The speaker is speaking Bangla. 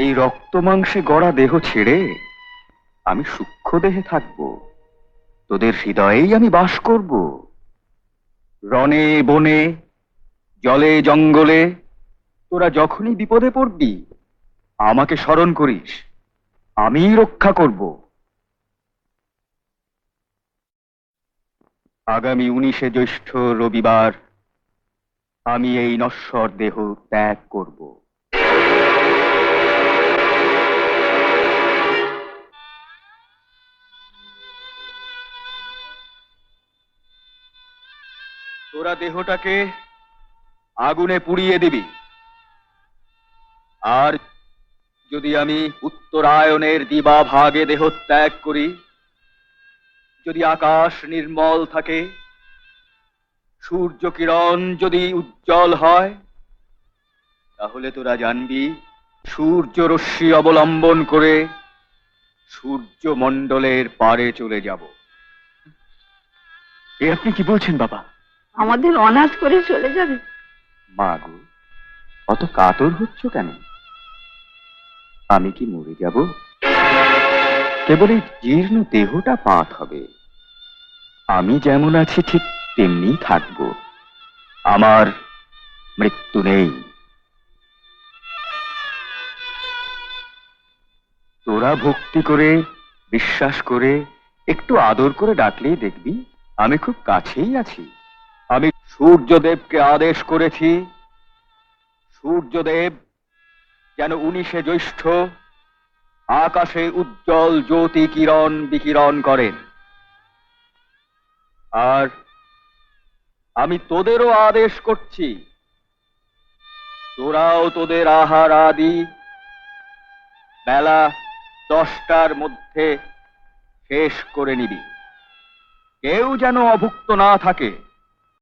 এই রক্ত মাংসে গড়া দেহ ছেড়ে আমি সূক্ষ্ম দেহে থাকব, তোদের হৃদয়েই আমি বাস করব। রণে বনে, জলে জঙ্গলে তোরা যখনই বিপদে পড়বি আমাকে স্মরণ করিস, আমিই রক্ষা করব। আগামী 19শে জ্যৈষ্ঠ রবিবার আমি এই নশ্বর দেহ ত্যাগ করব। তোরা দেহটাকে আগুনে পুড়িয়ে দিবি। আর যদি আমি উত্তরায়ণের দিবা ভাগে দেহ ত্যাগ করি, যদি আকাশ নির্মল থাকে, সূর্য কিরণ যদি উজ্জ্বল হয়, তাহলে তোরা জানবি সূর্য রশ্মি অবলম্বন করে সূর্য মণ্ডলের পারে চলে যাব। এ আপনি কি বলছেন বাবা? আমাদের অনাথ করে চলে যাবে? মা গো, অত কাতর হচ্ছ কেন? আমি কি মরে যাব? কেবল এই জীর্ণ দেহটা পাত হবে। আমি যেমন আছি ঠিক তেমনি থাকব। আমার মৃত্যু নেই। তোরা ভক্তি করে, বিশ্বাস করে, একটু আদর করে ডাকলেই দেখবি আমি খুব কাছেই আছি। আমি সূর্যদেবকে আদেশ করেছি, সূর্যদেব যেন 19শে জ্যৈষ্ঠ আকাশে উজ্জ্বল জ্যোতি কিরণ বিকিরণ করেন। আর আমি তোদেরও আদেশ করছি, তোরাও তোদের আহার আদি বেলা 10টার মধ্যে শেষ করে নিবি। কেউ যেন অভুক্ত না থাকে।